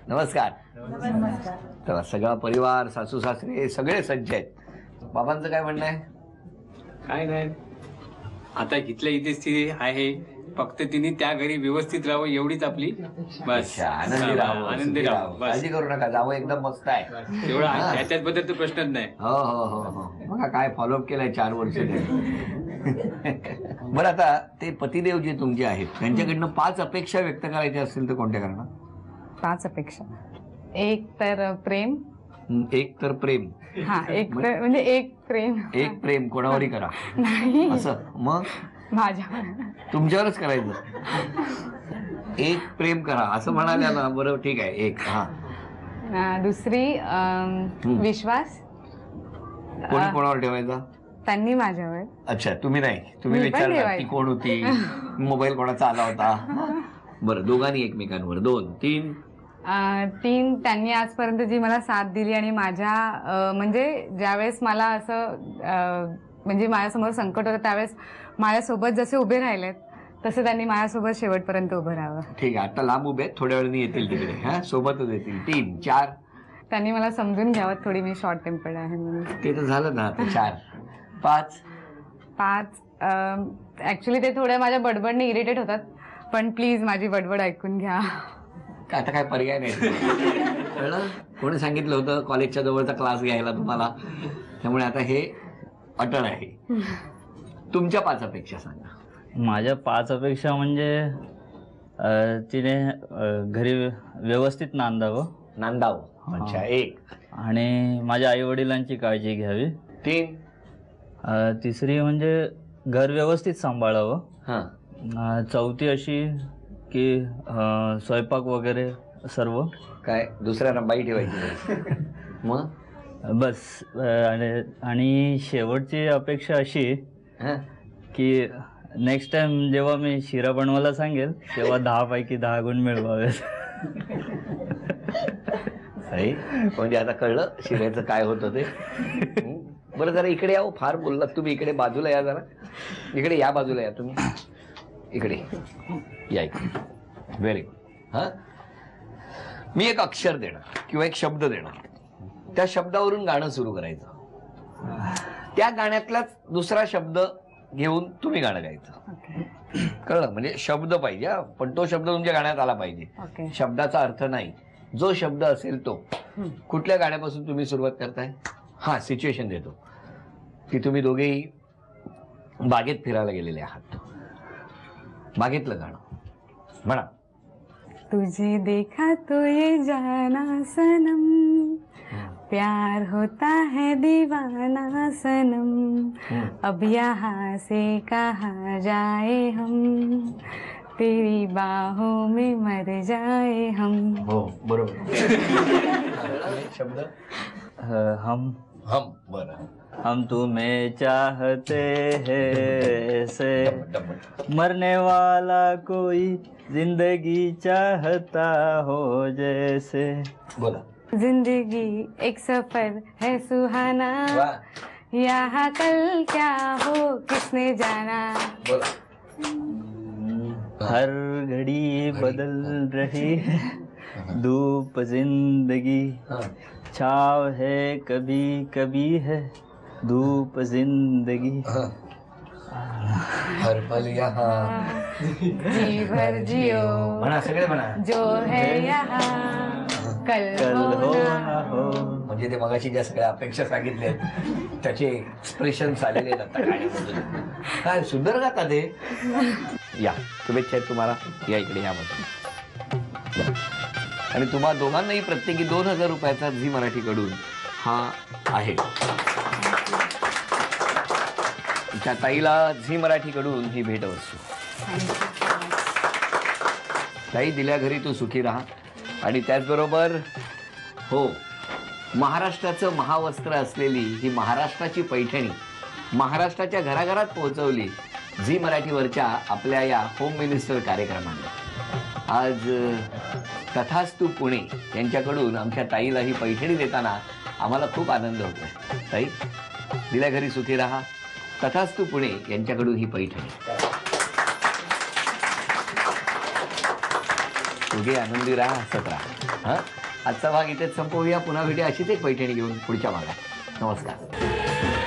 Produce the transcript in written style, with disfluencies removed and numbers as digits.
नमस्कार. नमस्कार. तर सगळा परिवार, सासू सासरे सगळे सज्ज आहेत. बाबांचं काय म्हणणं आहे? काय नाही, आता इथल्या इथेच ती आहे, फक्त तिने त्या घरी व्यवस्थित राहावं एवढीच आपली बस. आनंदी राहावं, आनंदी राहावं बस. काळजी करू नका, जावं एकदम मस्त आहे. तेवढा त्याच्यात बद्दल तर प्रश्नच नाही. हो हो हो हो. बघा काय फॉलोअप केलाय 4 वर्ष. बरं, आता ते पतिदेव जे तुमचे आहेत त्यांच्याकडनं 5 अपेक्षा व्यक्त करायच्या असतील तर कोणत्या करणार? 5 अपेक्षा. एक तर प्रेम. एक तर प्रेम. हा, एक तर म्हणजे एक प्रेम. एक प्रेम कोणावरही करा नाही, असं. मग माझ्या तुमच्यावरच करायचं. एक प्रेम करा असं म्हणाल्या ना. बरं ठीक आहे. एक. हा, दुसरी विश्वास. कोणी कोणावर ठेवायचा? त्यांनी माझ्यावर. अच्छा, तुम्ही नाही. तुम्ही मी पण विचारला ठेवायची. ती कोण होती, मोबाईल कोणाचा आला होता. बरं, दोघांनी एकमेकांवर. 2. 3. 3 त्यांनी आजपर्यंत जी मला साथ दिली आणि माझ्या म्हणजे ज्यावेळेस मला असं म्हणजे माझ्यासमोर संकट होतं त्यावेळेस माझ्यासोबत जसे उभे राहिलेत तसे त्यांनी माझ्यासोबत शेवटपर्यंत उभं राहावं. ठीक आहे, आता लांब उभे आहेत, थोड्या वेळाने येतील तिकडे. हा, सोबतच येतील. 3. 4. त्यांनी मला समजून घ्यावं, थोडी मी शॉर्ट टेम्पर्ड आहे म्हणून. ते तर झालं ना. 4. 5. ऍक्च्युली ते थोड्या माझ्या बडबडने इरिटेट होतात, पण प्लीज माझी बडबड ऐकून घ्या. आता काय पर्याय नाही. कळलं? कोणी सांगितलं होतं कॉलेजच्या जवळचा क्लास घ्यायला तुम्हाला? त्यामुळे आता हे अटळ आहे. तुमच्या 5 अपेक्षा सांगा. माझ्या 5 अपेक्षा म्हणजे तिने घरी व्यवस्थित नांदावं. अच्छा. 1. आणि माझ्या आई वडिलांची काळजी घ्यावी. 3. तिसरी म्हणजे घर व्यवस्थित सांभाळावं. हा. 4थी अशी की स्वयंपाक वगैरे सर्व. काय दुसऱ्या बाई ठेवायची? मग बस. आणि शेवटची अपेक्षा अशी की नेक्स्ट टाइम जेव्हा मी शिरा बनवायला सांगेल तेव्हा 10 पैकी 10 गुण मिळवावेत. म्हणजे आता कळलं शिऱ्याचं काय होतं ते. बरं, जरा इकडे या. फार बोललात तुम्ही. इकडे बाजूला या जरा. इकडे या, बाजूला या तुम्ही. इकडे या. इकडे. Very good. हा, मी एक अक्षर देणार किंवा एक शब्द देणार. त्या शब्दावरून गाणं सुरू करायचं. त्या गाण्यातलाच दुसरा शब्द घेऊन तुम्ही गाणं गायचं. कळलं? म्हणजे शब्द पाहिजे, पण तो शब्द तुमच्या गाण्यात आला पाहिजे. शब्दाचा अर्थ नाही, जो शब्द असेल तो. कुठल्या गाण्यापासून तुम्ही सुरुवात करताय? हा, सिच्युएशन देतो की तुम्ही दोघेही बागेत फिरायला गेलेले आहात. बागेतलं गाणं म्हणा. तुझे देखा तो ये जाना सनम, प्यार होता है दीवाना सनम, अब यहाँ से कहाँ जाए हम, तेरी बाहों में मर जाए हम. हो, बरोबर. शब्द हम. बरं. हम तुम्हें चाहते हैं ऐसे, मरने वाला कोई जिंदगी चाहता हो जैसे. बोला. जिंदगी एक सफर है सुहाना, यहाँ कल क्या हो किसने जाना. बोला. हर घड़ी बदल रही है धूप जिंदगी, छाव है कभी कभी है धूप जिंदगी. हर पल यहाँ जी भर जियो म्हणा, सगळे म्हणा. जो है यहाँ कल हो ना हो. म्हणजे ते मगाशी ज्या सगळ्या अपेक्षा सांगितल्या त्याचे एक्सप्रेशन आलेले आहेत आता गाण्यामधून. काय सुंदर गाता ते. या, शुभेच्छा आहेत तुम्हाला. या इकडे, या मध्ये. आणि तुम्हा दोघांनाही प्रत्येकी 2000 रुपयाचा झी मराठीकडून हा आहे. त्या ताईला झी मराठीकडून ही भेटवस्तू. ताई, दिल्या घरी तू सुखी राहा. आणि त्याचबरोबर हो, महाराष्ट्राचं महावस्त्र असलेली ही महाराष्ट्राची पैठणी महाराष्ट्राच्या घराघरात पोहोचवली झी मराठीवरच्या आपल्या या होम मिनिस्टर कार्यक्रमाने. आज तथास्तु पुणे यांच्याकडून आमच्या ताईला ही पैठणी देताना आम्हाला खूप आनंद होतोय. ताई, दिल्या घरी सुखी राहा. तथास्तु पुणे यांच्याकडून ही पैठणी. दोघे आनंदी राहा, हसत राहा. आजचा भाग इथेच संपवूया. पुन्हा भेटूया अशीच एक पैठणी घेऊन पुढच्या भागात. नमस्कार.